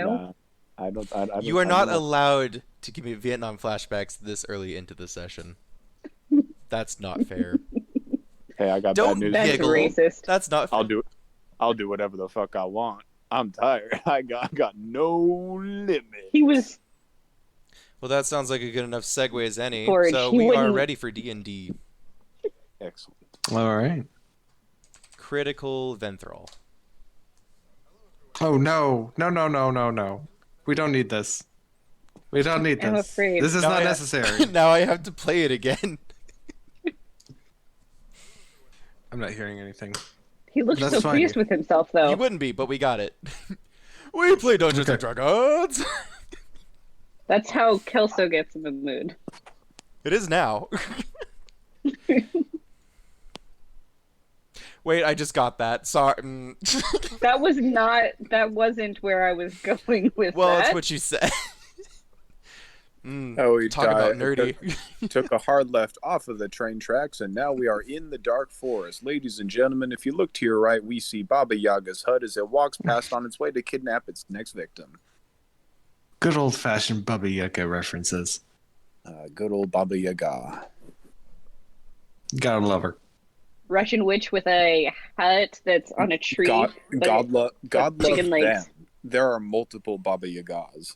No? Nah, I don't. I You are don't not know. allowed to give me Vietnam flashbacks this early into the session. That's not fair. Hey, I got Don't bad news. That's giggle. racist. That's not fair. I'll do whatever the fuck I want. I'm tired. I got no limit. He was Well, that sounds like a good enough segue as any. Forge, So he we are wouldn't- ready for D&D. Excellent. All right. Critical Venthrall. Oh no. No. We don't need this. We don't need this. I'm afraid. This is No, not I- necessary. Now I have to play it again. I'm not hearing anything. he looked That's so fine. pleased with himself, though. You wouldn't be, but we got it. We play Dungeons and Dragons. That's how Kelso gets in the mood. It is now. Wait, I just got that. Sorry. That wasn't where I was going with Well, that. that's what you said. Oh, he Talk about nerdy. Took a hard left off of the train tracks, and now we are in the dark forest. Ladies and gentlemen, if you look to your right, we see Baba Yaga's hut as it walks past on its way to kidnap its next victim. Good old-fashioned Baba Yaga references. Good old Baba Yaga. Gotta love her. Russian witch with a hut that's on a tree. God love chicken legs. them. There are multiple Baba Yagas.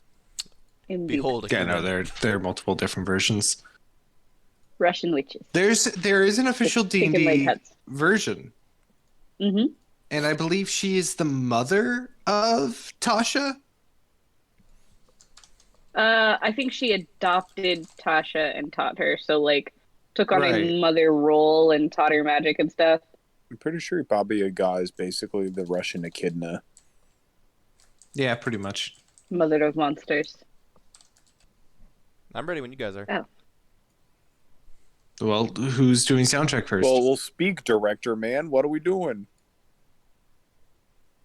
Indeed. Behold. Yeah, no, there are multiple different versions. Russian witches. There is an official Chicken leg D&D huts. version, Mm-hmm. and I believe she is the mother of Tasha. I think she adopted Tasha and taught her, so like took on Right. a mother role and taught her magic and stuff. I'm pretty sure Baba Yaga is basically the Russian echidna. Yeah, pretty much. Mother of monsters. I'm ready when you guys are. Oh. Well, who's doing soundtrack first? Well, we'll speak, director man. What are we doing?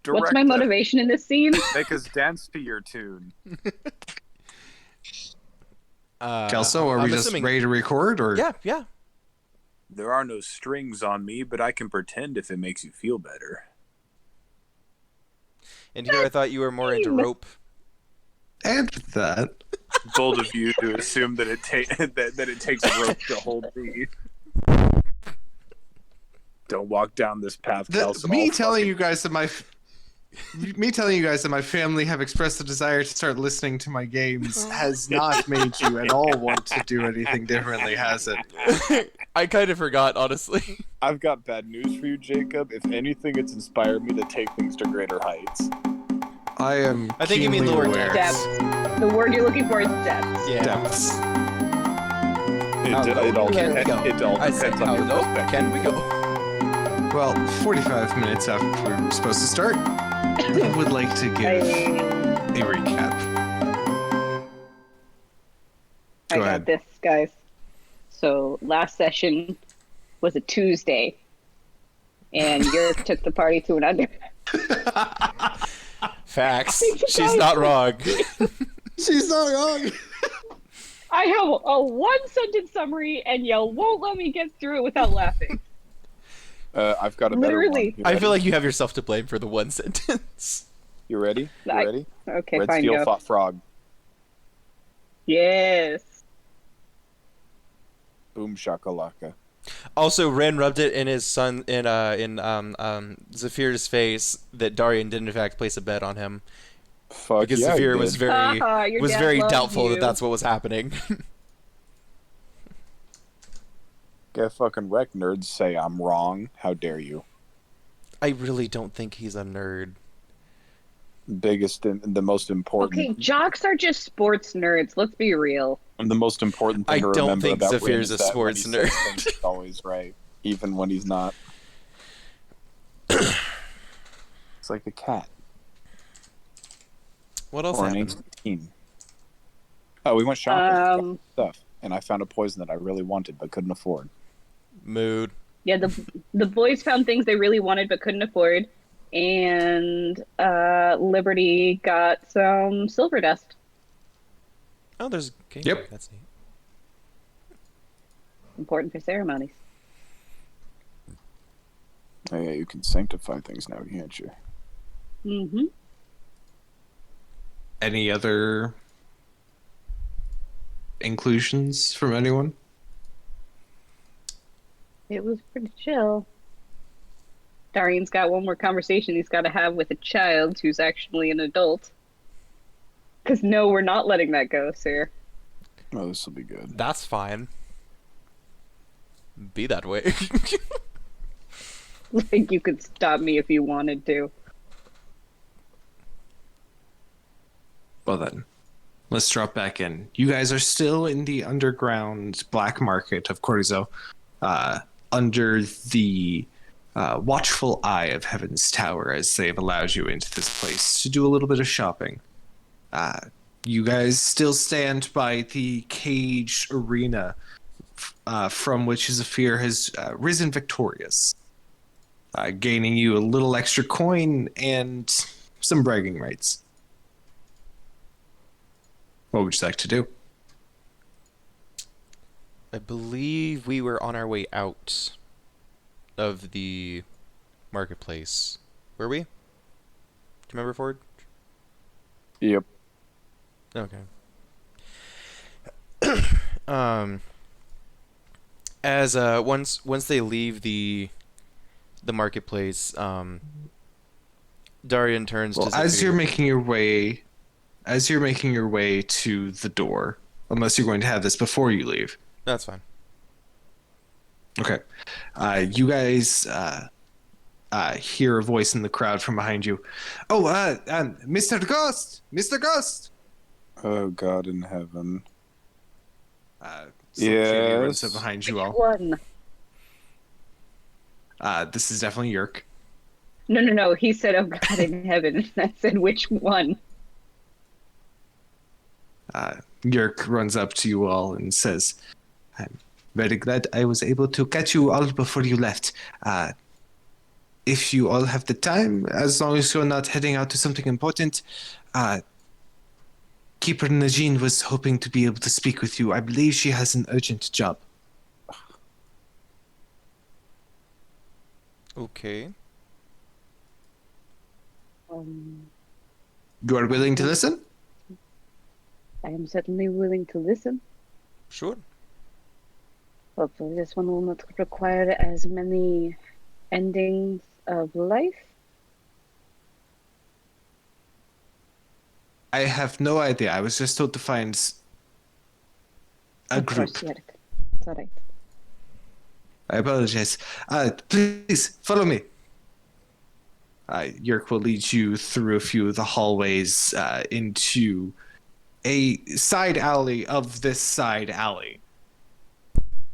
What's my motivation in this scene? Make us dance to your tune. Kelso, are I'm we just assuming- ready to record, or Yeah. There are no strings on me, but I can pretend if it makes you feel better. And here I thought you were more into rope. and that? Bold of you to assume that it that it takes rope to hold me. Don't walk down this path, Kelso. Me telling you guys that my family have expressed the desire to start listening to my games has not made you at all want to do anything differently, has it? I kind of forgot, honestly. I've got bad news for you, Jacob. If anything, it's inspired me to take things to greater heights. I think you mean keenly lower aware. Depths. The word you're looking for is depths. Yeah. Depths. It all Can we go? depends I said, on how your low perspective. can we go? Well, 45 minutes after we were supposed to start, I would like to give a recap. I Go got ahead. this, guys. So last session was a Tuesday, and Yerk took the party to an under. Facts. Thank you, She's guys. not wrong. She's not wrong. I have a one-sentence summary, and you won't let me get through it without laughing. I've got a better Literally. one. You I ready? feel like you have yourself to blame for the one sentence. You ready? You I- ready? Okay, Red fine, Steel go. fought Frog. Yes. Boom shakalaka. Also, Ren rubbed it in his son in Zephyr's face that Darian did in fact place a bet on him Fuck because yeah, Zephyr he was did. very Your dad loves doubtful you. that that's what was happening. Get fucking wrecked, nerds. Say I'm wrong. How dare you? I really don't think he's a nerd. Biggest and the most important. Okay, jocks are just sports nerds. Let's be real. And the most important thing I to don't remember think about Rin Zephyr's is a that when sports he says nerd. things, he's always right, even when he's not. It's like a cat What else or an happened? 18. Oh, we went shopping Um, stuff, and I found a poison that I really wanted but couldn't afford. Mood. yeah, the boys found things they really wanted but couldn't afford, and Liberty got some silver dust. Oh, there's game. Yep. That's neat. Important for ceremonies. Oh, yeah, you can sanctify things now, can't you? Mm-hmm. Any other inclusions from anyone? It was pretty chill. Darian's got one more conversation he's got to have with a child who's actually an adult. Because no, we're not letting that go, sir. Oh, this will be good. That's fine. Be that way. Like, you could stop me if you wanted to. Well then, let's drop back in. You guys are still in the underground black market of Cortizo, under the watchful eye of Heaven's Tower, as they've allowed you into this place to do a little bit of shopping. You guys still stand by the caged arena from which Zephyr has risen victorious, gaining you a little extra coin and some bragging rights. What would you like to do? I believe we were on our way out of the marketplace. Were we? Do you remember, Ford? Yep. Okay. As once they leave the marketplace, Darian turns Well, to as Zephyr. you're making your way to the door, unless you're going to have this before you leave. That's fine. Okay. You guys hear a voice in the crowd from behind you. Oh, Mr. Ghost! Mr. Ghost! Oh, God in heaven. Slim Shady runs Yes? up behind you all. One. This is definitely Yerk. No. He said, "Oh God in heaven." I said, "Which one?" Yerk runs up to you all and says, "I'm very glad I was able to catch you all before you left. If you all have the time, as long as you're not heading out to something important, Keeper Najin was hoping to be able to speak with you. I believe she has an urgent job." Okay. You are willing to listen? I am certainly willing to listen. Sure. Hopefully, this one will not require as many endings of life. I have no idea. I was just told to find a Of group. course, Yerk. It's all right. I apologize. Please follow me. Yerk will lead you through a few of the hallways into a side alley of this side alley.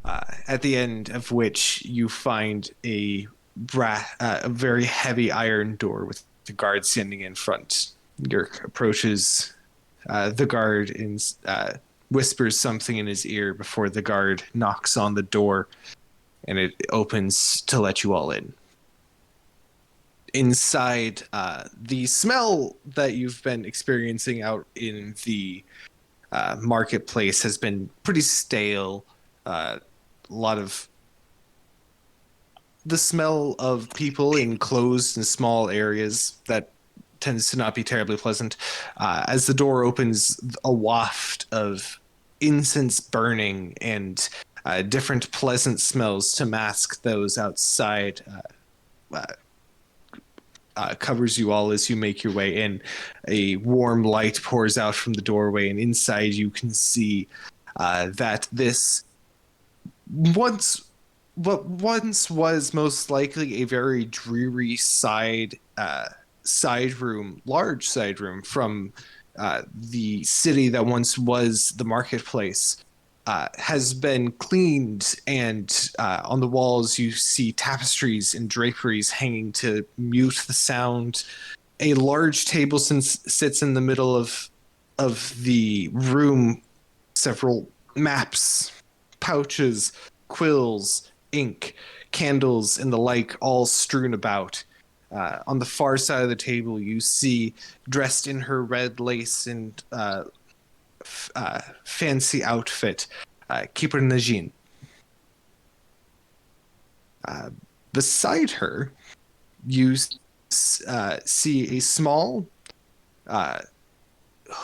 At the end of which you find a very heavy iron door with the guard standing in front. Yerk approaches the guard and whispers something in his ear before the guard knocks on the door, and it opens to let you all in. Inside, the smell that you've been experiencing out in the marketplace has been pretty stale. A lot of the smell of people in closed and small areas that tends to not be terribly pleasant. As the door opens, a waft of incense burning and different pleasant smells to mask those outside covers you all as you make your way in. A warm light pours out from the doorway, and inside you can see that this once was most likely a very dreary large side room from the city that once was the marketplace, has been cleaned, and on the walls you see tapestries and draperies hanging to mute the sound. A large table sits in the middle of the room. Several maps, pouches, quills, ink, candles, and the like all strewn about. On the far side of the table, you see, dressed in her red lace and fancy outfit, Keeper Najin. Beside her, you see a small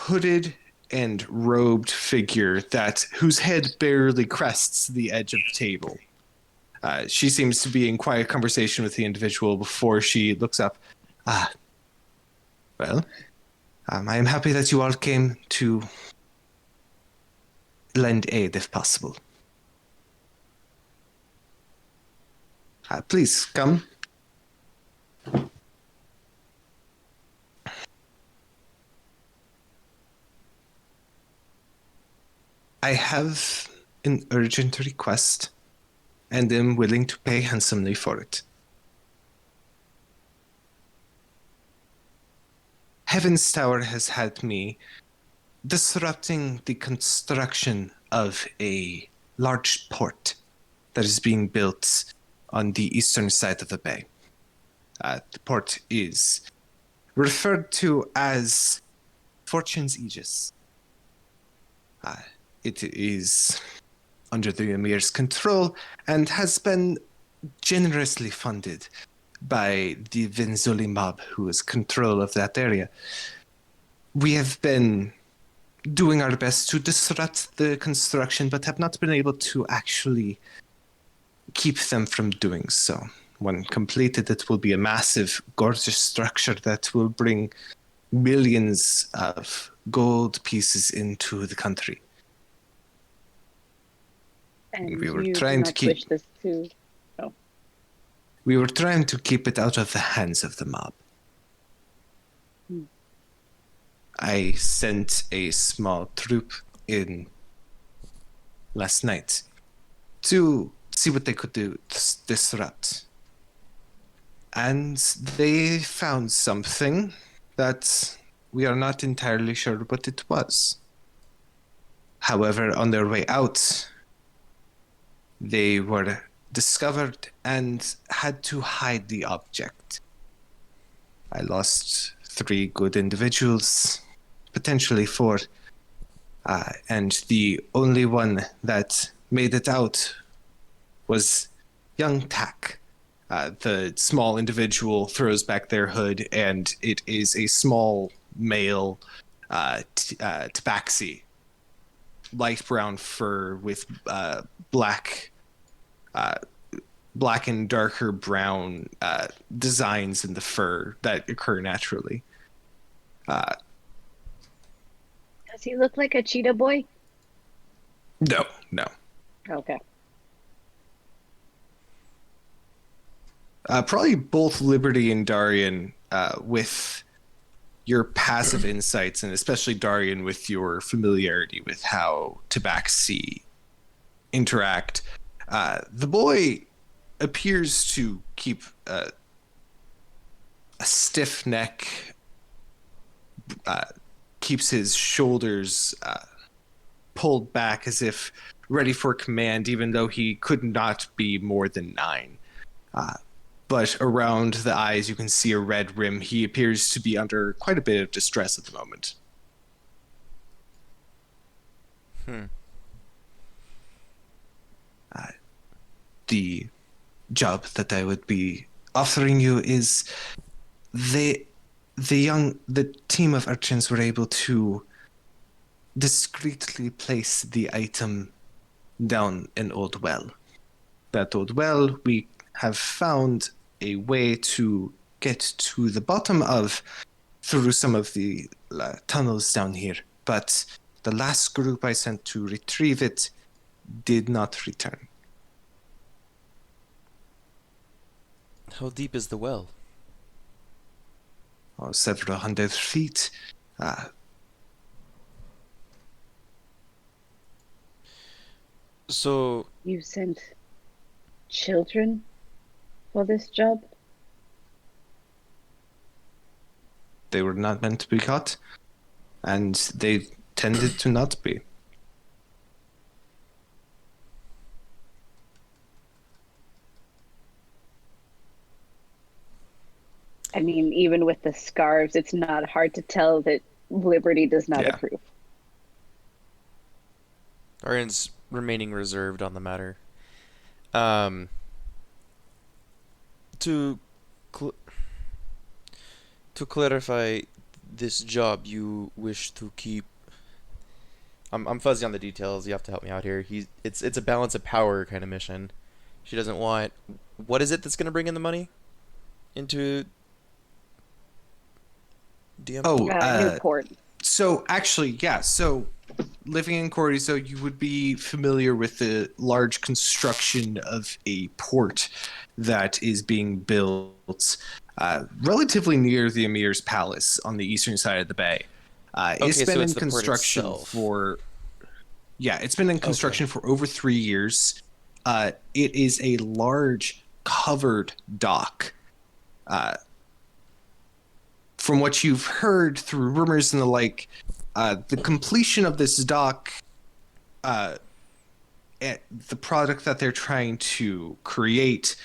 hooded and robed figure whose head barely crests the edge of the table. She seems to be in quiet conversation with the individual before she looks up. Well, I am happy that you all came to lend aid if possible. Please come. I have an urgent request and am willing to pay handsomely for it. Heaven's Tower has had me disrupting the construction of a large port that is being built on the eastern side of the bay. The port is referred to as Fortune's Aegis. It is under the Emir's control and has been generously funded by the Venzoli mob, who has control of that area. We have been doing our best to disrupt the construction, but have not been able to actually keep them from doing so. When completed, it will be a massive, gorgeous structure that will bring millions of gold pieces into the country. And We were you trying do to not wish this to. We were trying to keep it out of the hands of the mob. I sent a small troop in last night to see what they could do to disrupt. And they found something that we are not entirely sure what it was. However, on their way out, they were discovered and had to hide the object. I lost 3 good individuals, potentially 4, and the only one that made it out was young Tak. The small individual throws back their hood, and it is a small male tabaxi, light brown fur with black and darker brown designs in the fur that occur naturally. Does he look like a cheetah boy? No. Okay. Probably both Liberty and Darian, with your passive insights, and especially Darian with your familiarity with how tabaxi interact. The boy appears to keep a stiff neck, keeps his shoulders pulled back as if ready for command, even though he could not be more than 9. But around the eyes, you can see a red rim. He appears to be under quite a bit of distress at the moment. The job that I would be offering you is the team of urchins were able to discreetly place the item down an old well. That old well, we have found a way to get to the bottom of through some of the tunnels down here. But the last group I sent to retrieve it did not return. How deep is the well? Several hundred feet. So You sent children for this job? They were not meant to be caught, and they tended to not be. I mean, even with the scarves, it's not hard to tell that Liberty does not Yeah. approve. Arian's remaining reserved on the matter. To clarify, this job you wish to keep? I'm fuzzy on the details. You have to help me out here. It's a balance of power kind of mission. She doesn't want. What is it that's gonna bring in the money into DM? Oh, Newport. so actually, yeah. So living in Cortizo, you would be familiar with the large construction of a port that is being built relatively near the Emir's palace on the eastern side of the bay. It's Okay, been so in it's the port construction itself. for it's been in construction for over 3 years. It is a large covered dock. From what you've heard through rumors and the like, the completion of this dock, the product that they're trying to create,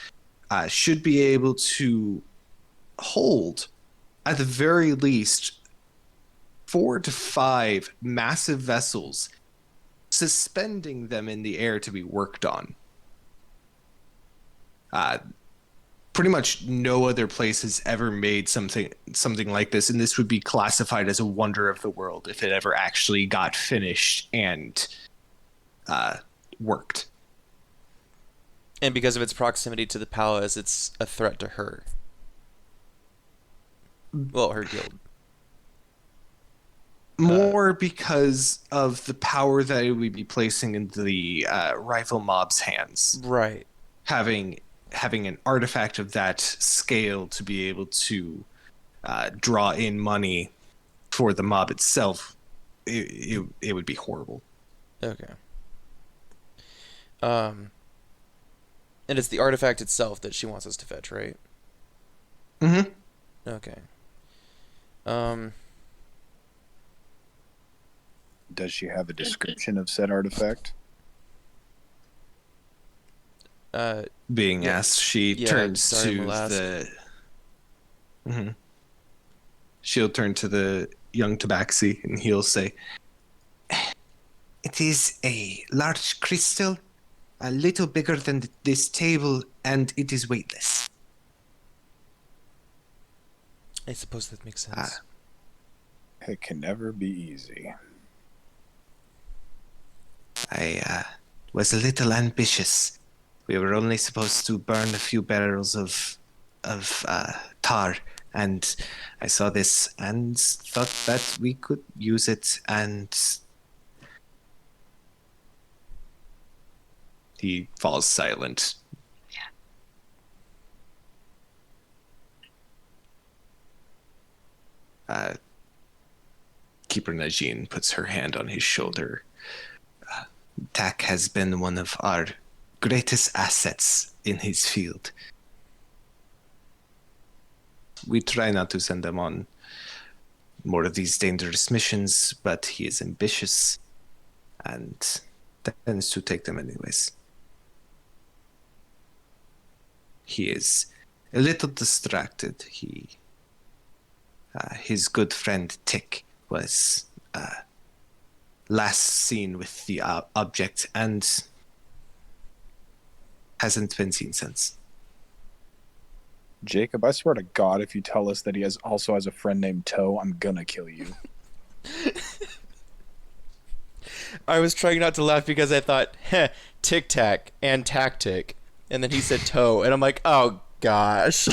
should be able to hold, at the very least, 4 to 5 massive vessels, suspending them in the air to be worked on. Pretty much no other place has ever made something like this, and this would be classified as a wonder of the world if it ever actually got finished and worked. And because of its proximity to the palace, it's a threat to her. Well, her guild. More because of the power that it would be placing into the rival mob's hands. Right. Having an artifact of that scale to be able to draw in money for the mob itself, it would be horrible. Okay. And it's the artifact itself that she wants us to fetch, right? Mm-hmm. Okay. Does she have a description of said artifact? Being Yeah. asked, she Yeah, turns sorry, to we'll ask. the. Mm-hmm. She'll turn to the young tabaxi and he'll say, "It is a large crystal, a little bigger than this table, and it is weightless." I suppose that makes sense. It can never be easy. I was a little ambitious. We were only supposed to burn a few barrels of tar, and I saw this and thought that we could use it, and he falls silent. Keeper Najin puts her hand on his shoulder. Tak has been one of our greatest assets in his field. We try not to send him on more of these dangerous missions, but he is ambitious and tends to take them anyways. He is a little distracted. His good friend Tick was last seen with the object and hasn't been seen since. Jacob, I swear to God, if you tell us that he also has a friend named Toe, I'm gonna kill you. I was trying not to laugh because I thought, heh, tic tac and tactic. And then he said toe, and I'm like, oh gosh.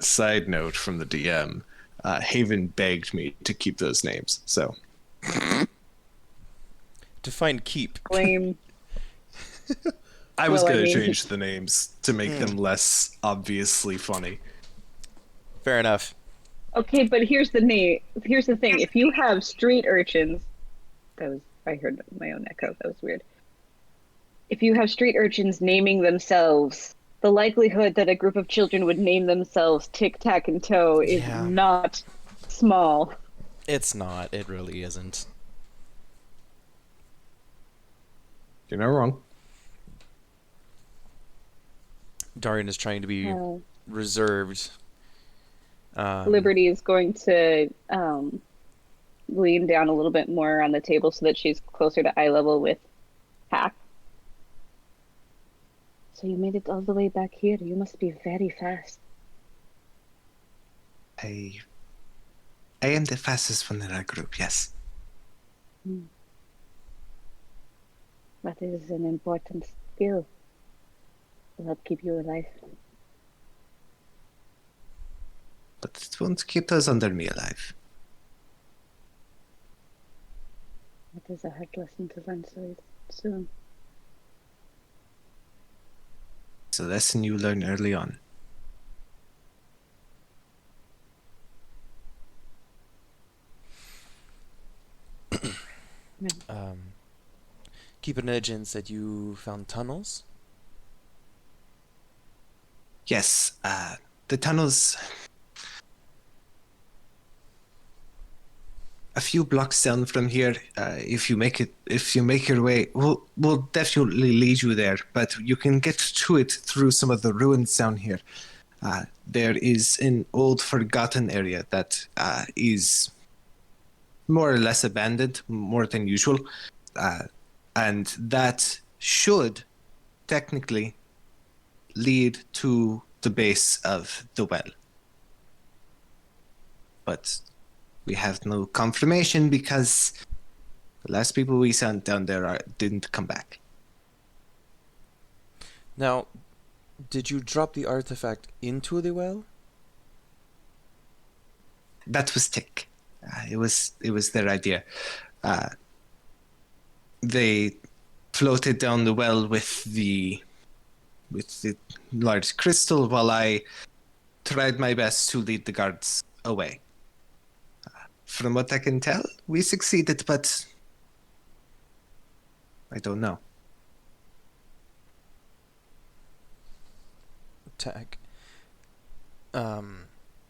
Side note from the DM, Haven begged me to keep those names, so. To find keep. Claim. I was Well, I going to mean- change the names to make them less obviously funny. Fair enough. Okay, but here's the thing. If you have street urchins, I heard my own echo. That was weird. If you have street urchins naming themselves, the likelihood that a group of children would name themselves Tic Tac and Toe is Yeah. not small. It's not. It really isn't. You're not wrong. Darian is trying to be Uh, reserved. Liberty is going to lean down a little bit more on the table so that she's closer to eye level with Hack. So you made it all the way back here. You must be very fast. I am the fastest one in our group, yes. That is an important skill to help keep you alive. But it won't keep those under me alive. That is a hard lesson to learn so soon. It's a lesson you learn early on. Keeper Nejin said you found tunnels. Yes, the tunnels. A few blocks down from here, if you make your way, we'll definitely lead you there. But you can get to it through some of the ruins down here. There is an old, forgotten area that is more or less abandoned, more than usual, and that should technically lead to the base of the well. But we have no confirmation because the last people we sent down there didn't come back. Now, did you drop the artifact into the well? That was Tick. It was their idea. They floated down the well with the large crystal while I tried my best to lead the guards away. From what I can tell, we succeeded, but I don't know. Tag.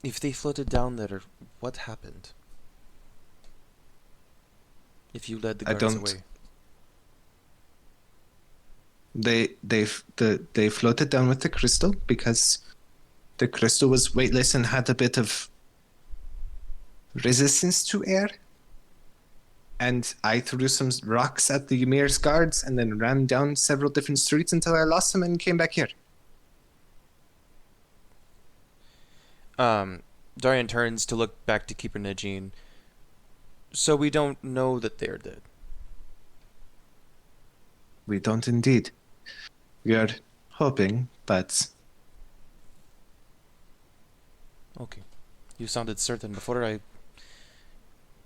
If they floated down there, what happened? If you led the I guards don't- away. They floated down with the crystal because the crystal was weightless and had a bit of resistance to air. And I threw some rocks at the Ymir's guards and then ran down several different streets until I lost them and came back here. Darian turns to look back to Keeper Najin. So we don't know that they're dead. We don't indeed. We are hoping, but Okay. You sounded certain before. I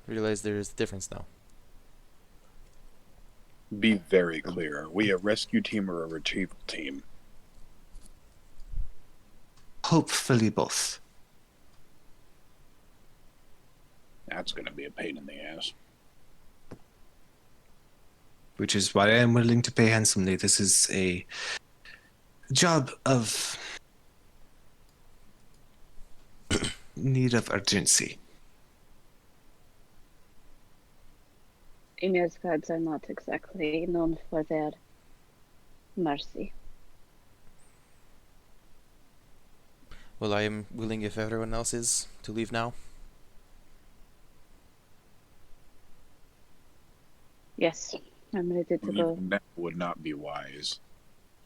realize there is a difference now. Be very clear. Are we a rescue team or a retrieval team? hopefully both. That's going to be a pain in the ass. Which is why I am willing to pay handsomely. This is a job of need of urgency. Ymir's gods are not exactly known for their mercy. Well, I am willing, if everyone else is, to leave now. Yes, I'm ready to go. Leaving now would not be wise.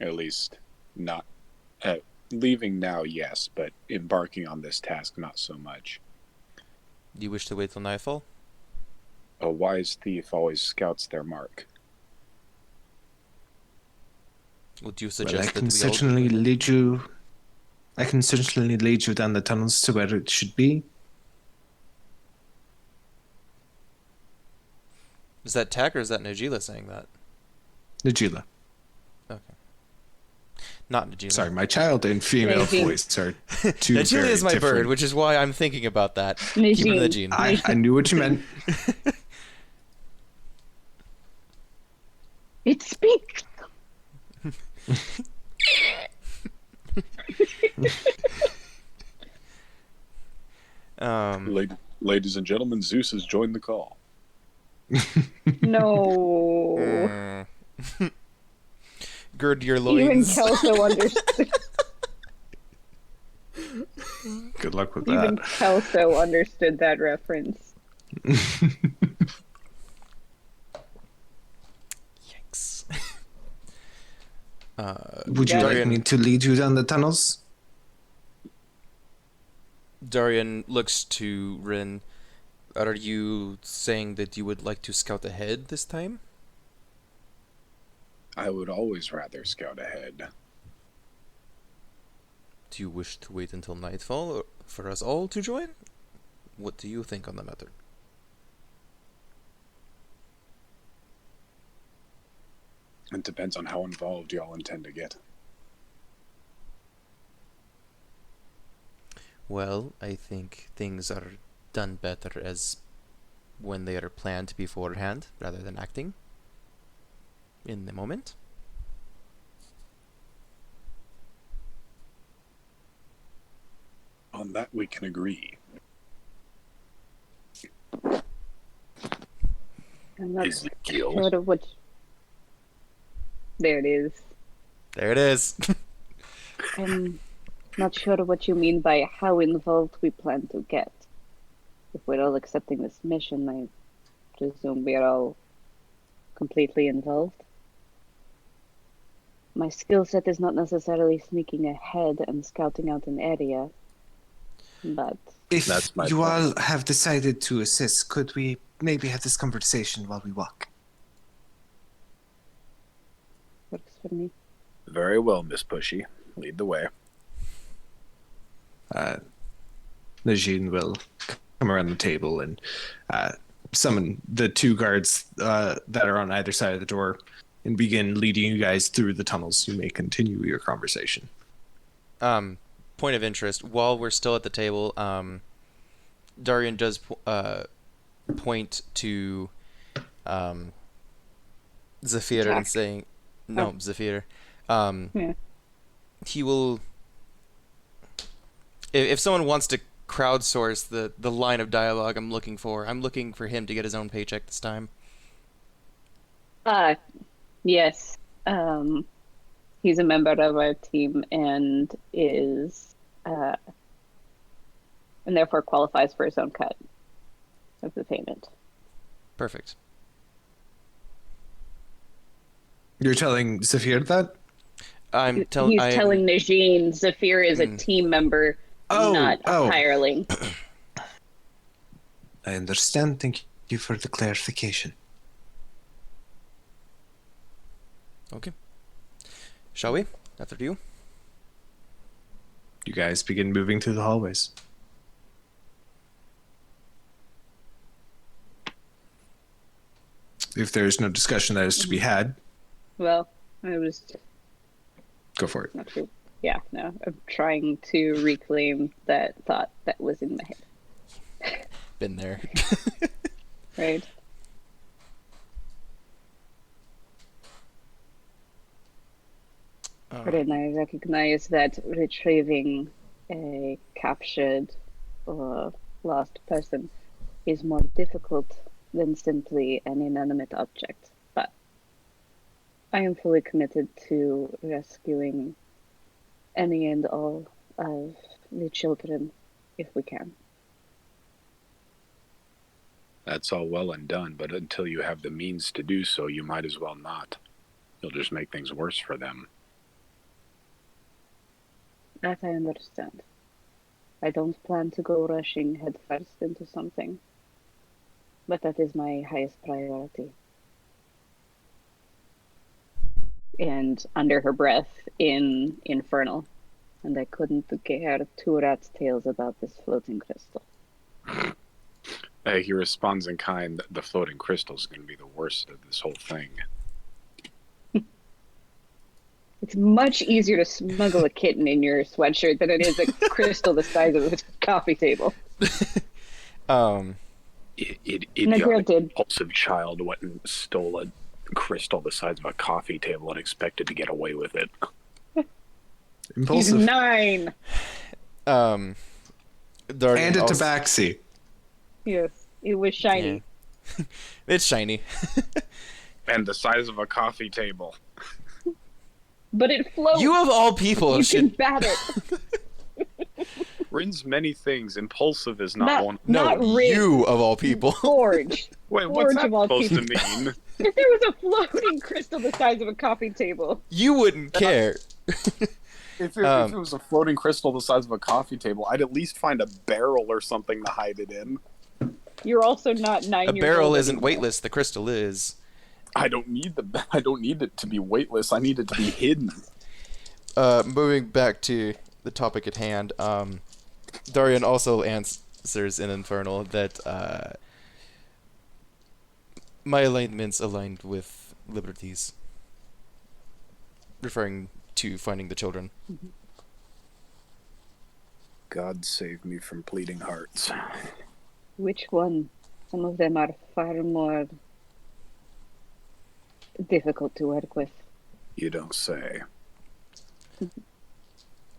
At least, not. Leaving now, yes, but embarking on this task, not so much. Do you wish to wait till nightfall? A wise thief always scouts their mark. Would you Well, suggest I that can we certainly lead you. I can certainly lead you down the tunnels to where it should be. Is that Tak or is that Najila saying that? Najila. Okay. Not Najila. Sorry, my child and female Najin. voice are two Najila very is my different. bird, which is why I'm thinking about that. Najin. Keep it Najin. I knew what you meant. It speaks! Ladies and gentlemen, Zeus has joined the call. No. Gird your Even loins. Kelso understood. Good luck with Even that. Kelso understood that reference. Yikes. Would you like Darian- me to lead you down the tunnels? Darian looks to Rin. Are you saying that you would like to scout ahead this time? I would always rather scout ahead. Do you wish to wait until nightfall for us all to join? What do you think on the matter? It depends on how involved y'all intend to get. Well, I think things are done better as when they are planned beforehand rather than acting in the moment. On that we can agree. I'm not Ezekiel. sure of what. There it is. There it is. I'm not sure what you mean by how involved we plan to get. If we're all accepting this mission, I presume we're all completely involved. My skill set is not necessarily sneaking ahead and scouting out an area, but If That's my you point. all have decided to assist, could we maybe have this conversation while we walk? works for me. Very well, Miss Pushy. Lead the way. Najin will come around the table and summon the two guards that are on either side of the door and begin leading you guys through the tunnels. You may continue your conversation. Point of interest. While we're still at the table, Darian does point to Zafir and Jack. saying, "No, Oh. Zafir." Yeah. He will. If someone wants to crowdsource the line of dialogue I'm looking for him to get his own paycheck this time. Yes. He's a member of our team and is, and therefore qualifies for his own cut of the payment. Perfect. You're telling Zafir that? I'm He's telling Najin Zafir is a team member, not a hireling. I understand. Thank you for the clarification. Okay. Shall we? After you. You guys begin moving through the hallways. If there's no discussion that is to be had, Well, I was go for it. not sure. Yeah, no, I'm trying to reclaim that thought that was in my head. Been there. Right? Then I recognize that retrieving a captured or lost person is more difficult than simply an inanimate object. But I am fully committed to rescuing any and all of the children if we can. That's all well and done, but until you have the means to do so, you might as well not. You'll just make things worse for them. That I understand. I don't plan to go rushing headfirst into something, but that is my highest priority. And under her breath, in Infernal. And I couldn't care two rat's tails about this floating crystal. He responds in kind that the floating crystal is going to be the worst of this whole thing. It's much easier to smuggle a kitten in your sweatshirt than it is a crystal the size of a coffee table. Um, Now, granted, Impulsive child went and stole a crystal the size of a coffee table and expected to get away with it. he's Impulsive. 9. Darian Hand it to also- Baxi. Yes, it was shiny. Yeah. It's shiny. And the size of a coffee table. But it floats. You of all people You can should. bat it. Rin's many things. Impulsive is not one. No, Not Rin. you of all people. Forge. Wait, Forge what's that of all supposed to people. mean? If there was a floating crystal the size of a coffee table. You wouldn't care. If it was a floating crystal the size of a coffee table, I'd at least find a barrel or something to hide it in. You're also not 9 A years barrel old isn't anymore. weightless. The crystal is. I don't need it to be weightless. I need it to be hidden. Moving back to the topic at hand, Darian also answers in Infernal that my alignment's aligned with Liberty's, referring to finding the children. God save me from bleeding hearts. Which one? Some of them are far more difficult to work with. You don't say.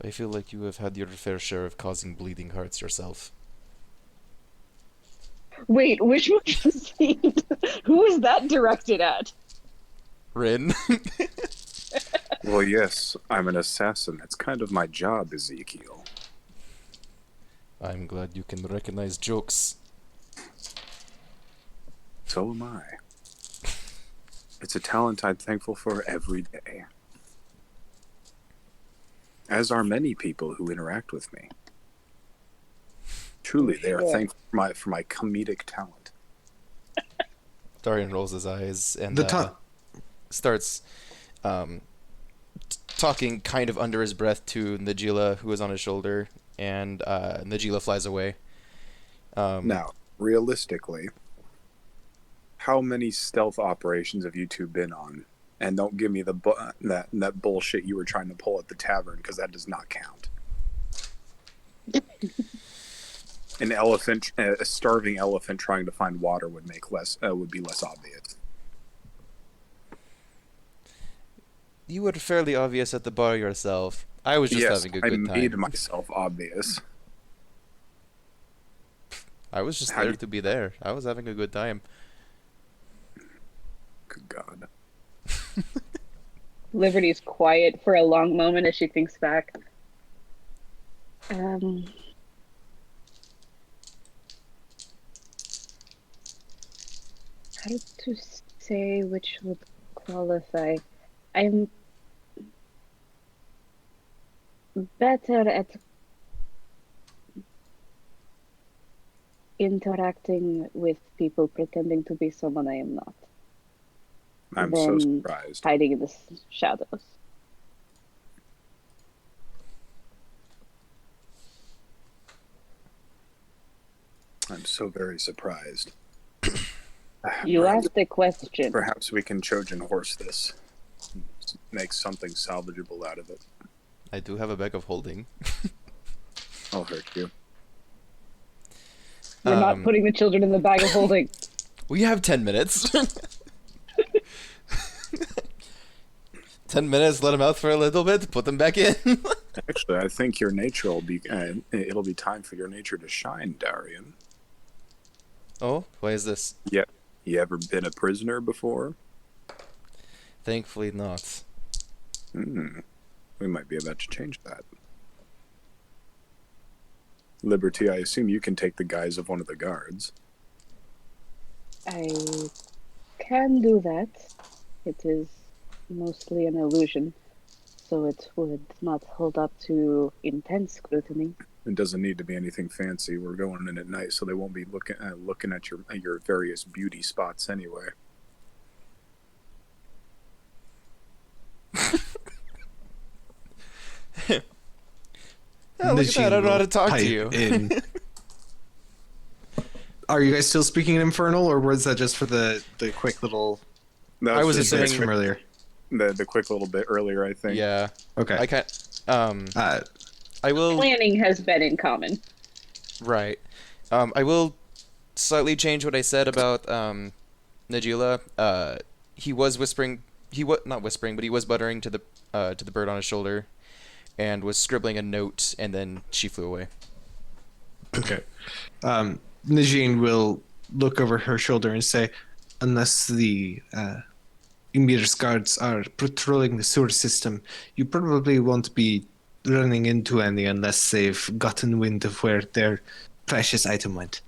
I feel like you have had your fair share of causing bleeding hearts yourself. Wait, which one is he? Who is that directed at? Rin? Well, yes, I'm an assassin. That's kind of my job, Ezekiel. I'm glad you can recognize jokes. So am I. It's a talent I'm thankful for every day. As are many people who interact with me. Truly, they are Sure. thankful for my comedic talent. Darian rolls his eyes and starts talking kind of under his breath to Najila, who is on his shoulder, and Najila flies away. Now, realistically, how many stealth operations have you two been on? And don't give me that bullshit you were trying to pull at the tavern, because that does not count. A starving elephant trying to find water would be less obvious. You were fairly obvious at the bar yourself. I was just having a I good made time. myself obvious. I was just How there do- to be there. I was having a good time. Good God. Liberty's quiet for a long moment as she thinks back. How to say which would qualify? I'm better at interacting with people pretending to be someone I am not. I'm so Then surprised. hiding in the shadows. I'm so very surprised. You Perhaps- asked a question. Perhaps we can Trojan horse this. Make something salvageable out of it. I do have a bag of holding. I'll hurt you. We're not putting the children in the bag of holding. We have 10 minutes. 10 minutes, let them out for a little bit, put them back in. Actually, I think your nature will be. It'll be time for your nature to shine, Darian. Oh, why is this? Yeah. You ever been a prisoner before? Thankfully not. We might be about to change that. Liberty, I assume you can take the guise of one of the guards. I can do that. It is mostly an illusion, so it would not hold up to intense scrutiny. It doesn't need to be anything fancy. We're going in at night, so they won't be looking at your various beauty spots anyway. Oh, look at that, I don't know how to talk to you. Are you guys still speaking in Infernal, or was that just for the quick little That I was just just bits saying- from earlier? the quick little bit earlier, I think. Yeah, Okay. I can't. I will. Planning has been in common. Right. I will slightly change what I said about Najila. He was whispering. He was not whispering, but he was buttering to the bird on his shoulder, and was scribbling a note, and then she flew away. Okay. Najine will look over her shoulder and say, unless the Ymir's guards are patrolling the sewer system, you probably won't be running into any unless they've gotten wind of where their precious item went.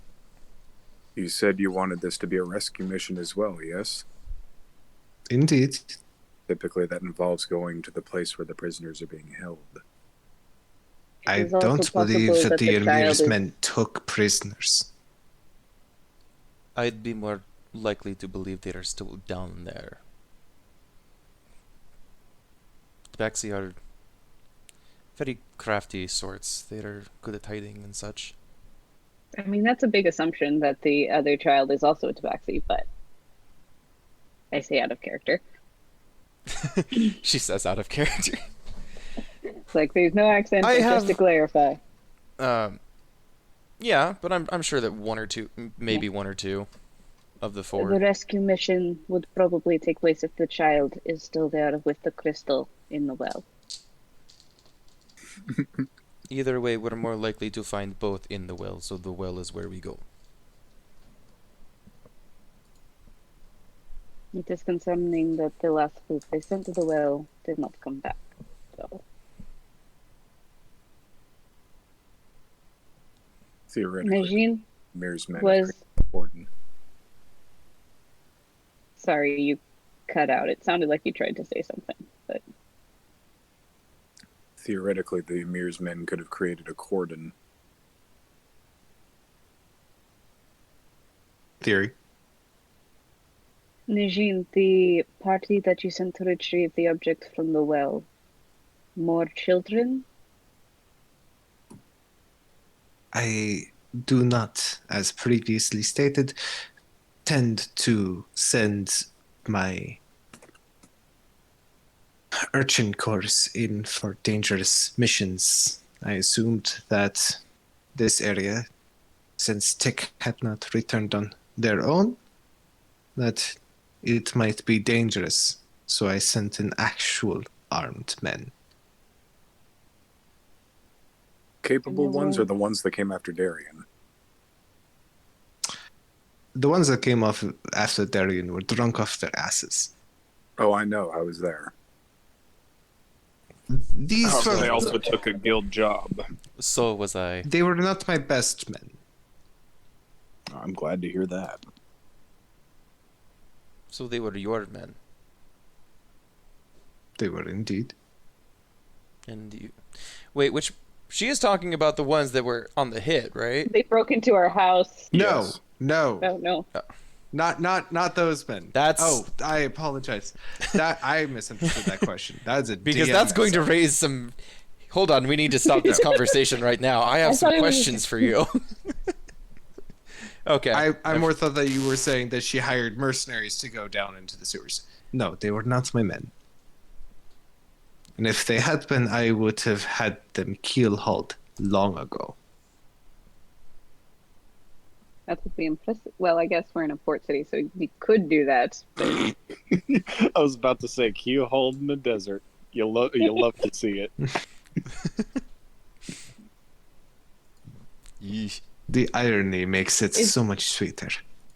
You said you wanted this to be a rescue mission as well, yes? Indeed. Typically that involves going to the place where the prisoners are being held. I It is also don't believe possible that the child Emir's is- men took prisoners. I'd be more likely to believe they are still down there. Tabaxi are very crafty sorts. They are good at hiding and such. I mean, that's a big assumption that the other child is also a tabaxi, but I say out of character. She says out of character. It's like there's no accent, I but have- just to clarify. Yeah, but I'm sure that one or two, maybe one or two, of the The four. rescue mission would probably take place if the child is still there with the crystal in the well. Either way, we're more likely to find both in the well, so the well is where we go. It is concerning that the last group they sent to the well did not come back. So Theoretically, Najin Mir's men was is important. sorry, you cut out. It sounded like you tried to say something, but Theoretically, the Emir's men could have created a cordon. Theory. Najin, the party that you sent to retrieve the object from the well, more children? I do not, as previously stated, tend to send my urchin corps in for dangerous missions. I assumed that this area, since Tick had not returned on their own, that it might be dangerous. So I sent an actual armed men. Capable ones are the ones that came after Darien. The ones that came off after Darien were drunk off their asses. Oh, I know. I was there. These Oh, were, they also took a guild job. So was I. they were not my best men. I'm glad to hear that. So they were your men. They were indeed. And you. Wait, which. She is talking about the ones that were on the hit, right? They broke into our house. Yes. No, Oh no. not those men. That's- Oh, I apologize. That I misunderstood that question. That's a Because DM that's going to mess-up. raise some. Hold on, we need to stop this conversation right now. I have I some thought it was- questions for you. Okay. I more thought that you were saying that she hired mercenaries to go down into the sewers. No, they were not my men. And if they had been, I would have had them keel-hauled long ago. That would be impressive. Well, I guess we're in a port city, so we could do that. I was about to say, keel hold in the desert. You'll love to see it. Yeesh. The irony makes it Is- so much sweeter.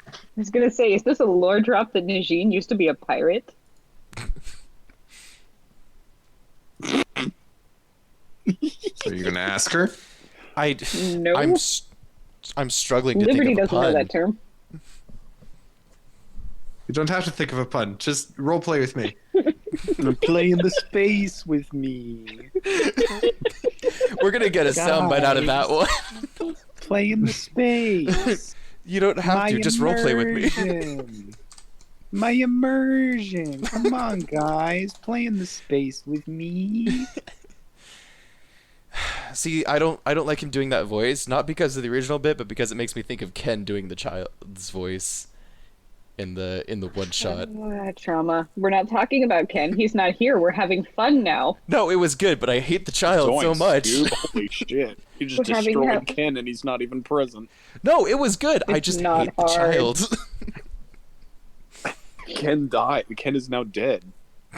I was gonna say, is this a lore drop that Najin used to be a pirate? Are you gonna ask her? No. I'm struggling to Liberty think of a doesn't know pun. that term. You don't have to think of a pun. Just role play with me. Play in the space with me. We're gonna get a soundbite out of that one. Play in the space. You don't have to just roleplay with me. immersion. My immersion. Come on, guys. Play in the space with me. See, I don't like him doing that voice, not because of the original bit, but because it makes me think of Ken doing the child's voice in the one shot. Trauma. We're not talking about Ken. He's not here. We're having fun now. No, it was good, but I hate the child so Zoinks, much. dude. Holy shit. You just We're having destroyed hell- Ken and he's not even present. No, it was good. I It's just not hate the hard. child. Ken died. Ken is now dead.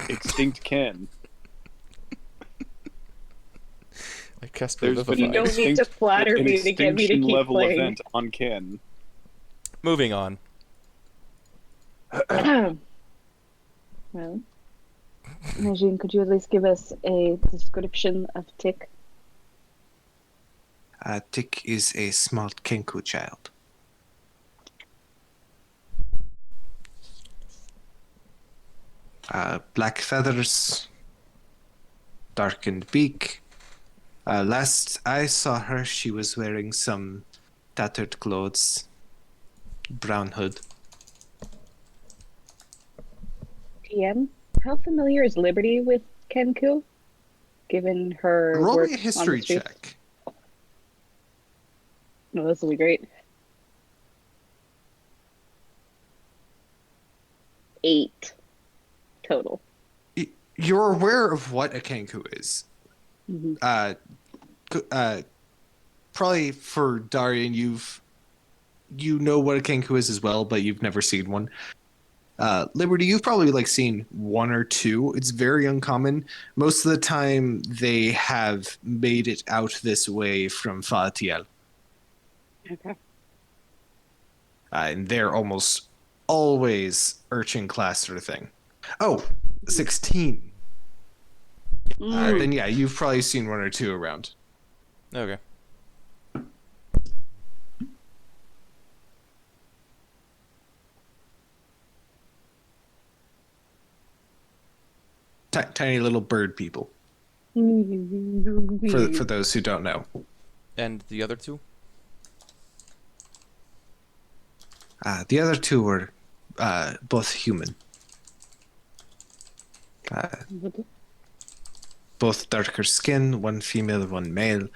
Extinct Ken. Like Casper There's been an You don't need to flatter an me to get me to extinction keep level playing. event on Ken. Moving on. Well, Najin, could you at least give us a description of Tick? Tick is a small Kenku child. Black feathers, darkened beak, Last I saw her, she was wearing some tattered clothes, brown hood. TM, how familiar is Liberty with Kenku, given her Roll work me a on the history streets? check. No, this will be great. 8 total. You're aware of what a Kenku is. Mhm. Probably for Darian, you know what a Kenku is as well, but you've never seen one. Liberty, you've probably like seen one or two. It's very uncommon. Most of the time, they have made it out this way from Fatiel, Okay. and they're almost always urchin class sort of thing. Oh, 16. Then yeah, you've probably seen one or two around. Okay. Tiny little bird people. For those who don't know. And the other two? The other two were both human. Both darker skin, one female, one male,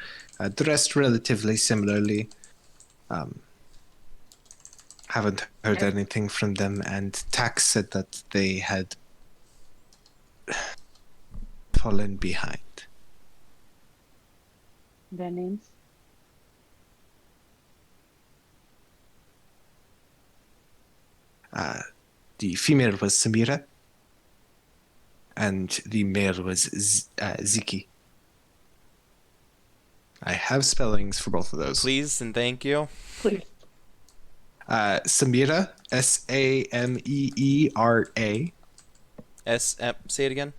dressed relatively similarly. Haven't heard anything from them, and Tax said that they had fallen behind. Their names? The female was Samira, and the male was Ziki. I have spellings for both of those. Please and thank you. Please. Samira, Sameera. Say it again.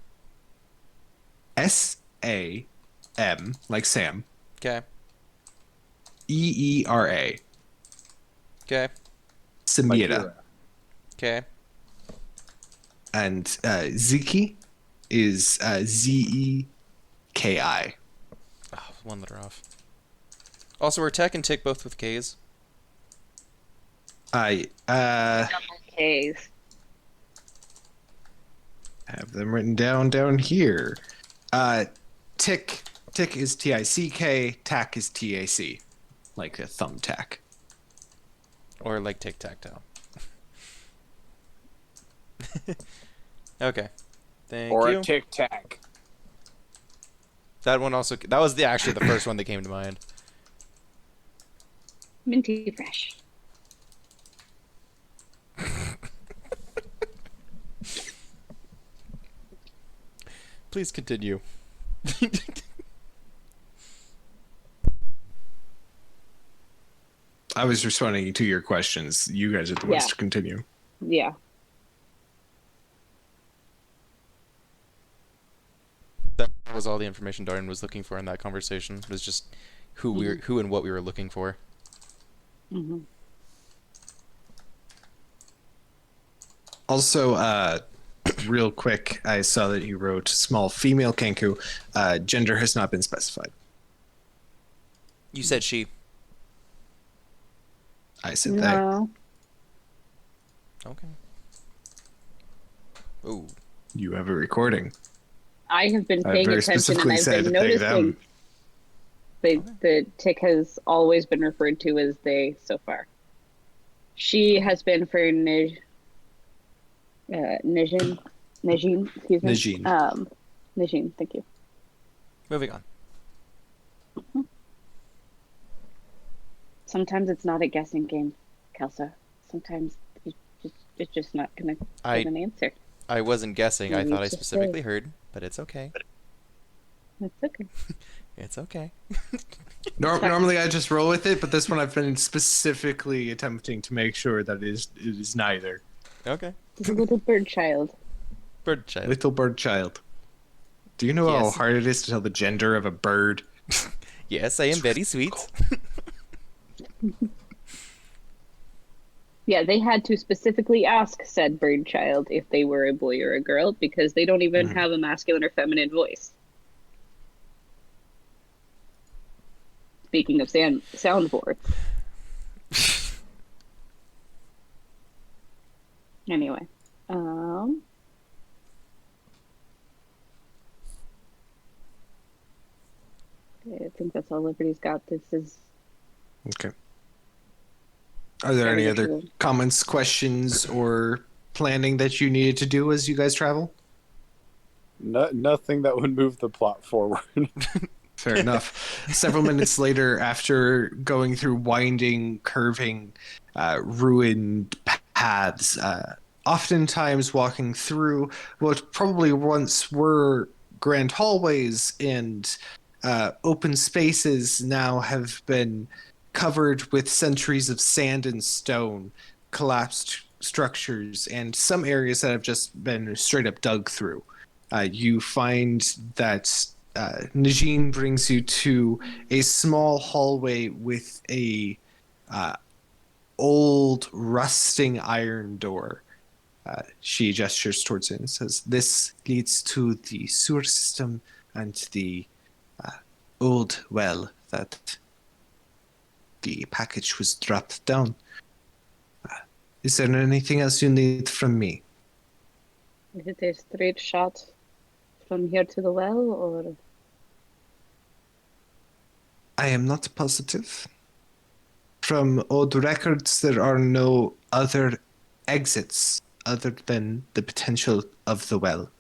SAM, like Sam. Okay. EERA. Okay. Samira. Okay. And Ziki is Zeki. Oh, one letter off. Also, are Tech and Tick both with K's? I K's. have them written down here. Tick is TICK, tack is TAC, like a thumbtack. Or like Tic Tac Toe? Okay. Thank Or you. a Tic Tac. That one also. That was actually the first one that came to mind. Minty fresh. Please continue. I was responding to your questions. You guys are the ones Yeah. to continue. Yeah. That was all the information Darian was looking for in that conversation. It was just who and what we were looking for. Mm-hmm. Also, real quick, I saw that you wrote small female Kenku. Gender has not been specified. You said she. I said No. Okay. Ooh. they. You have a recording. I have been I paying very attention and specifically I've said been they, noticing them. the Tick has always been referred to as they so far. She has been for Najin, excuse me. Najin. Najin, thank you. Moving on. Sometimes it's not a guessing game, Kelsa. Sometimes it's just not gonna get an answer. I wasn't guessing. I Maybe thought I it's just specifically heard, but it's okay. That's okay. It's okay. Normally I just roll with it, but this one I've been specifically attempting to make sure that it is neither. Okay. It's a little bird child. Bird child. Little bird child. Do you know how Yes. hard it is to tell the gender of a bird? Yes, I am very sweet. Yeah, they had to specifically ask said bird child if they were a boy or a girl because they don't even have a masculine or feminine voice. speaking of soundboards. Anyway, I think that's all Liberty's got. This is Okay. Are there any other usual. comments, questions, or planning that you needed to do as you guys travel? Nothing that would move the plot forward. Fair enough. Several minutes later, after going through winding, curving, ruined paths, oftentimes walking through what probably once were grand hallways and open spaces now have been covered with centuries of sand and stone, collapsed structures, and some areas that have just been straight up dug through. You find that Najin brings you to a small hallway with a old rusting iron door. She gestures towards it and says, "This leads to the sewer system and the old well that the package was dropped down. Is there anything else you need from me?" Is it a straight shot from here to the well, or I am not positive. From old records, there are no other exits other than the potential of the well.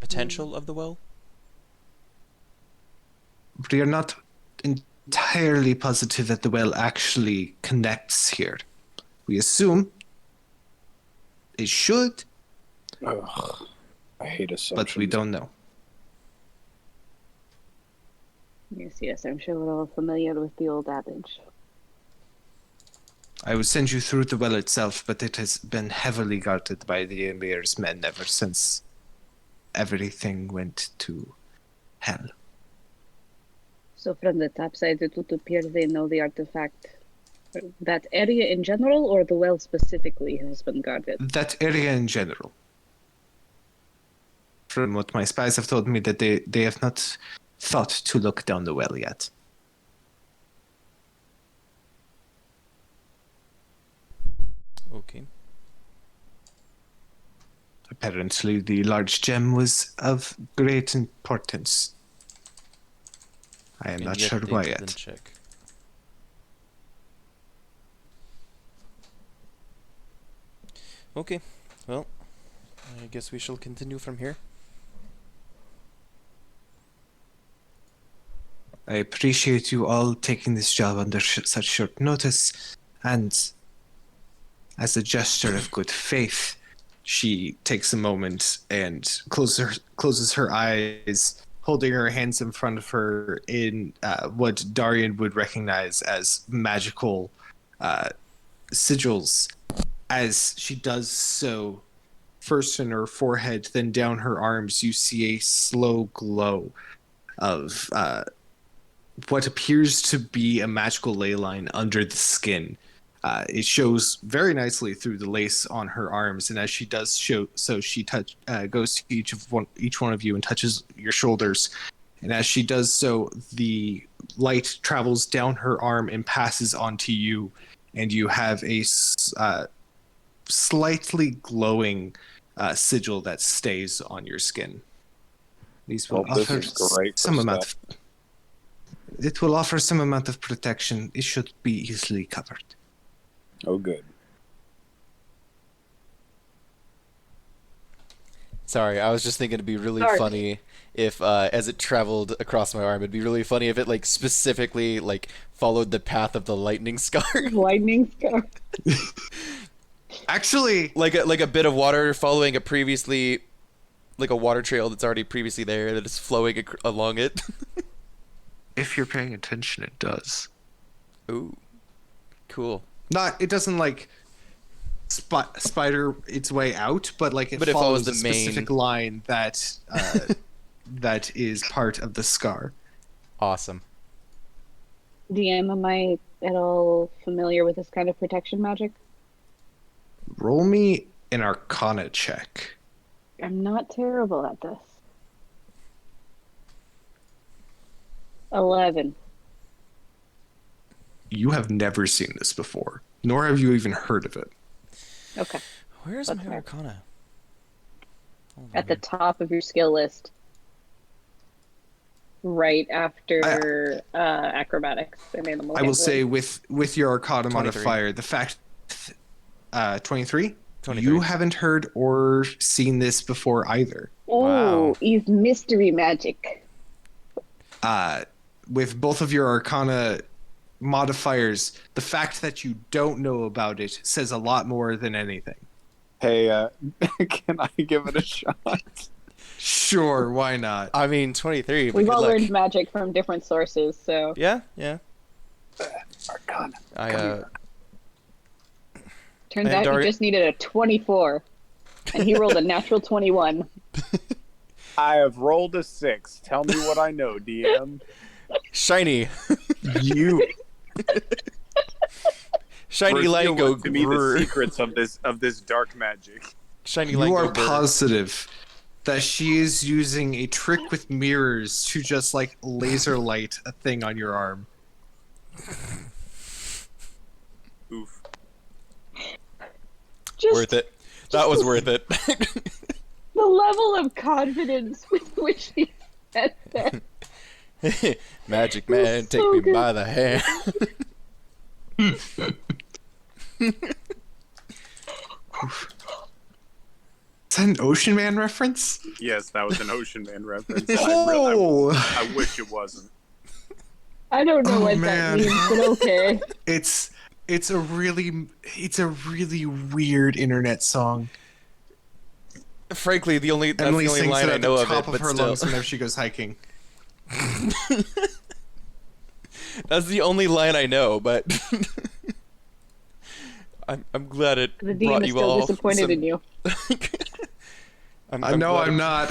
Potential of the well? We are not entirely positive that the well actually connects here. We assume it should, Ugh, I hate assumptions. but we don't know. yes, I'm sure we're all familiar with the old adage. I will send you through the well itself, but it has been heavily guarded by the Emir's men ever since everything went to hell. So from the top side, it would appear they know the artifact. That area in general, or the well specifically, has been guarded? That area in general. From what my spies have told me, that they have not thought to look down the well yet. Okay. Apparently, the large gem was of great importance. I am And not yet sure they why didn't yet. check. Okay, well, I guess we shall continue from here. I appreciate you all taking this job under such short notice, and as a gesture of good faith, she takes a moment and closes her eyes, holding her hands in front of her in what Darian would recognize as magical sigils. As she does so, first in her forehead, then down her arms, you see a slow glow of what appears to be a magical ley line under the skin. It shows very nicely through the lace on her arms, and as she does so, she goes to each one of you and touches your shoulders. And as she does so, the light travels down her arm and passes onto you, and you have a slightly glowing sigil that stays on your skin. These will This offer is great some for amount stuff. of. It will offer some amount of protection. It should be easily covered. Oh, good. Sorry, I was just thinking it'd be really Sorry. funny if, as it traveled across my arm, it'd be really funny if it, like, specifically, like, followed the path of the lightning scar. Lightning scar. Actually, like a bit of water following a previously, like a water trail that's already previously there that is flowing along it. if you're paying attention, it does. Ooh, cool. It doesn't like spider its way out, but like it But it follows follows a the main- specific line that that is part of the scar. Awesome. DM, am I at all familiar with this kind of protection magic? Roll me an Arcana check. I'm not terrible at this. 11. You have never seen this before, nor have you even heard of it. Okay. Where's What's my that? Arcana? Hold At on the here. top of your skill list. Right after acrobatics and animal I will handling. say with your Arcana 23. modifier, the fact 23, 23. you haven't heard or seen this before either. Oh, Wow. is mystery magic. With both of your Arcana modifiers, the fact that you don't know about it says a lot more than anything. Hey, can I give it a shot? Sure, why not? I mean, 23. but We've good all luck. learned magic from different sources, so Yeah. Arcana. I turns And out Dar- he just needed a 24, and he rolled a natural 21. I have rolled a 6. Tell me what I know, DM. shiny, You shiny light go to me the grrr. secrets of this dark magic. Shiny light You go are brr. positive that she is using a trick with mirrors to just like laser light a thing on your arm. Oof. Just Worth it. That was worth it. the level of confidence with which he said that. Magic man, take so me good. by the hand. Is that an Ocean Man reference? Yes, that was an Ocean Man reference. Oh, I wish it wasn't. I don't know Oh, what man. that means, but okay. it's a really weird internet song. Frankly, that's Emily the only sings line it I at know the of top it, of but her still. lungs whenever she goes hiking. That's the only line I know, but I'm glad it The brought DM is you still all disappointed some- in you. I know glad I'm it- not.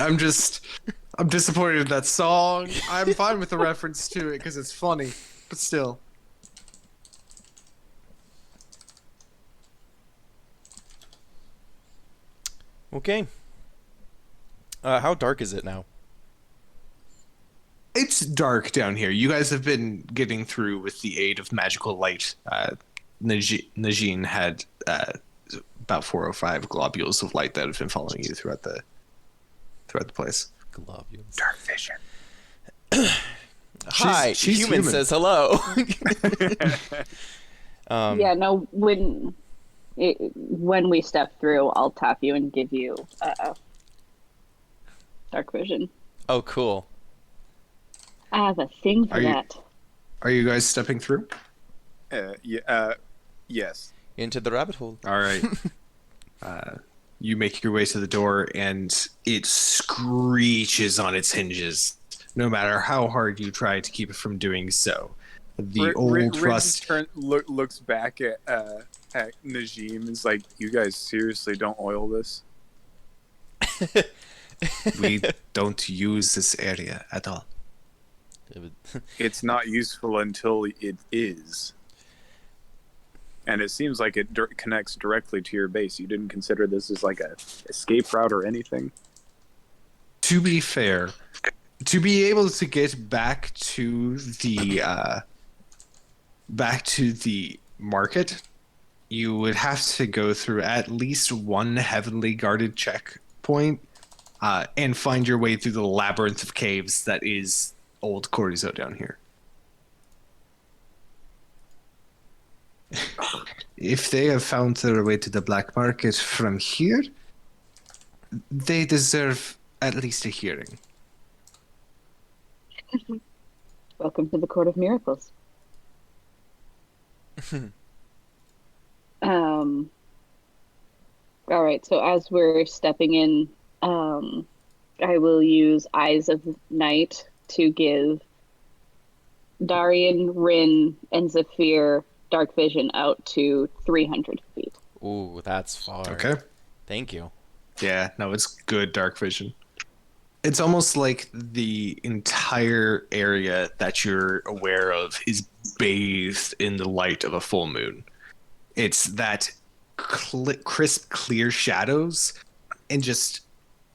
I'm disappointed in that song. I'm fine with the reference to it because it's funny, but still. Okay. How dark is it now? It's dark down here. You guys have been getting through with the aid of magical light. Najin had about 405 globules of light that have been following you throughout the place. Globules. Dark vision. Hi, she's human human. says hello. Yeah, no, when we step through, I'll tap you and give you dark vision. Oh, cool. I have a thing for Are you- that. Are you guys stepping through? Yes. Into the rabbit hole. All right. You make your way to the door, and it screeches on its hinges. No matter how hard you try to keep it from doing so, the old rust. Looks back at Najim and is like, "You guys seriously don't oil this?" We don't use this area at all. It's not useful until it is. And it seems like it connects directly to your base. You didn't consider this as like a escape route or anything? To be fair, to be able to get back to the market, you would have to go through at least one heavily guarded checkpoint and find your way through the labyrinth of caves that is Old Corizo down here. If they have found their way to the black market from here, they deserve at least a hearing. Welcome to the Court of Miracles. All right, so as we're stepping in, I will use Eyes of Night to give Darian, Rin, and Zephyr dark vision out to 300 feet. Ooh, that's far. Okay. Thank you. Yeah, no, it's good dark vision. It's almost like the entire area that you're aware of is bathed in the light of a full moon. It's that crisp, clear shadows and just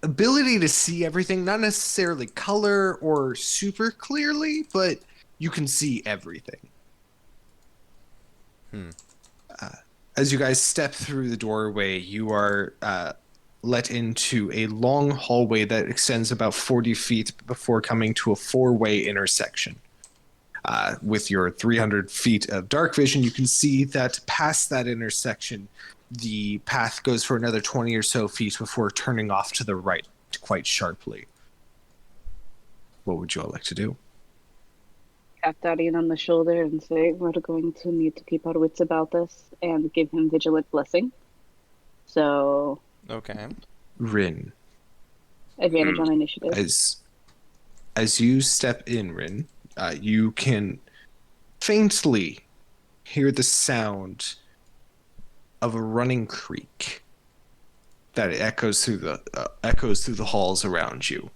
ability to see everything, not necessarily color or super clearly, but you can see everything. As you guys step through the doorway, you are let into a long hallway that extends about 40 feet before coming to a 4-way intersection. With your 300 feet of dark vision, you can see that past that intersection, the path goes for another 20 or so feet before turning off to the right quite sharply. What would you all like to do? Tap Darian on the shoulder and say, we're going to need to keep our wits about this and give him vigilant blessing. So, Okay. Rin. advantage on initiative. As you step in, Rin, you can faintly hear the sound of a running creek that echoes through the halls around you.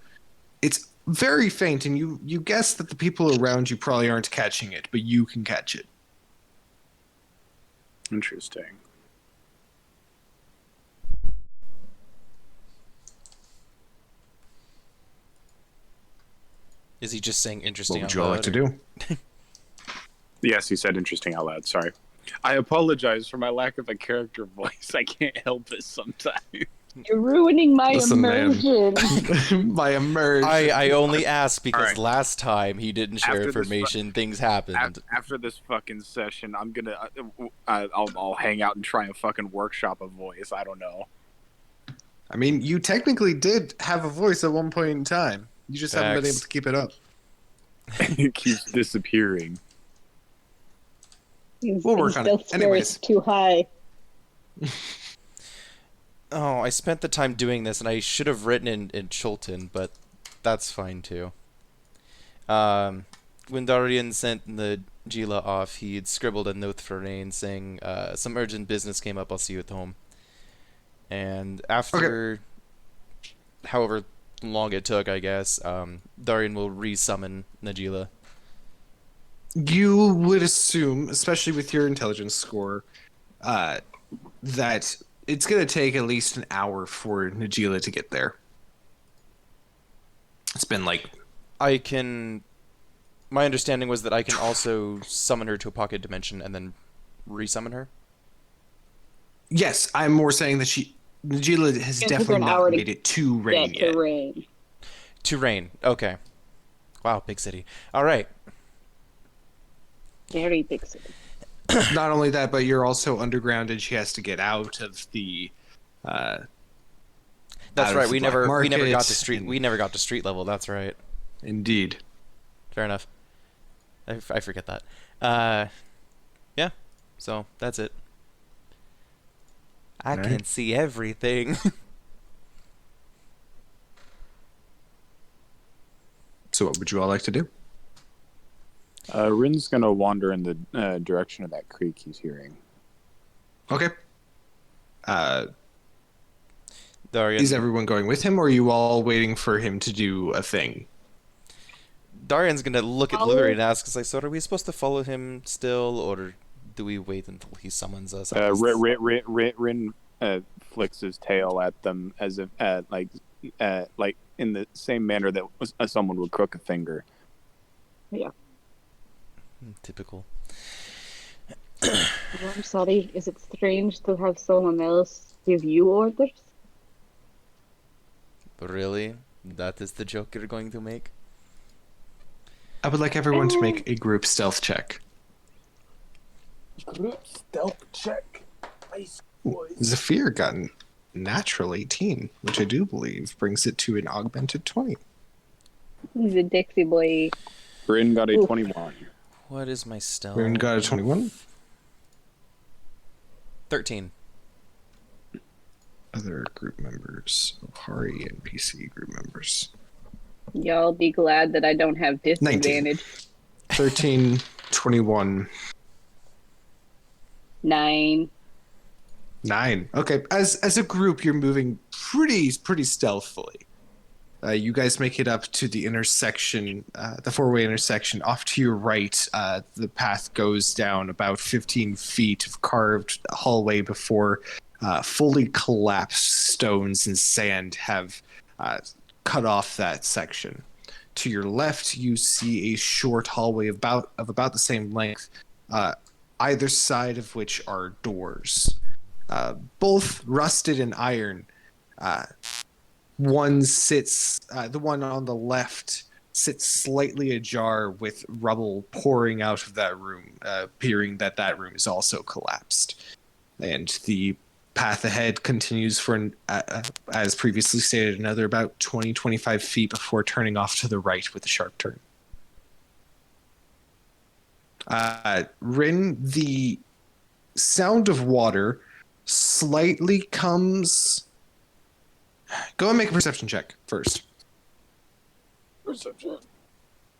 It's very faint, and you guess that the people around you probably aren't catching it, but you can catch it. Interesting. Is he just saying interesting? What would you all like to do? Yes, he said interesting out loud. Sorry. I apologize for my lack of a character voice. I can't help it sometimes. You're ruining my Listen, man. immersion. My immersion. I only asked because Alright. last time he didn't share After this information, things happened. After this fucking session, I'm gonna I'll hang out and try and fucking workshop a voice. I don't know. I mean, you technically did have a voice at one point in time. You just haven't been Facts. able to keep it up. It keeps disappearing. We'll work on it. Stealth score Anyways. is too high. Oh, I spent the time doing this, and I should have written in Chultan, but that's fine too. When Darian sent the Gila off, he had scribbled a note for Rain saying, some urgent business came up, I'll see you at home. And after however long it took, I guess, Darian will re-summon Najila. You would assume, especially with your intelligence score, that it's going to take at least an hour for Najila to get there. It's been like... My understanding was that I can also summon her to a pocket dimension and then re-summon her. Yes, I'm more saying that Najila has It took her definitely an not hour to made it to Rain Get yet. to rain. To Rain. Okay. Wow, big city. All right. Very big city. Not only that, but you're also underground, and she has to get out of the. That's out of right. the We black never got market to street. and- We never got to street level. That's right. Indeed. Fair enough. I forget that. Yeah. So that's it. I Alright. can see everything. So, what would you all like to do? Rin's gonna wander in the direction of that creek he's hearing. Okay. Darian. Is everyone going with him, or are you all waiting for him to do a thing? Darian's gonna look at Follow- Luri and ask us like, so are we supposed to follow him still, or do we wait until he summons us? Rin flicks his tail at them as if like in the same manner that someone would crook a finger. Typical. Oh, I'm sorry. Is it strange to have someone else give you orders? Really? That is the joke you're going to make? I would like everyone to make a group stealth check. Group stealth check. Zafir got a natural 18, which I do believe brings it to an augmented 20. He's a Dixie boy. Rin got a Oof. 21. What is my stealth? Rin got a 21. 13. Other group members, Ohari and PC group members. Y'all be glad that I don't have disadvantage. 13, 21, 9. 9. Okay, as a group, you're moving pretty stealthily. You guys make it up to the intersection, the four-way intersection. Off to your right, the path goes down about 15 feet of carved hallway before fully collapsed stones and sand have cut off that section. To your left, you see a short hallway of about the same length, either side of which are doors, both rusted in iron. One sits, the one on the left sits slightly ajar with rubble pouring out of that room, appearing that that room is also collapsed. And the path ahead continues for, as previously stated, another about 20-25 feet before turning off to the right with a sharp turn. Rin, the sound of water slightly comes... Go and make a perception check first. Perception.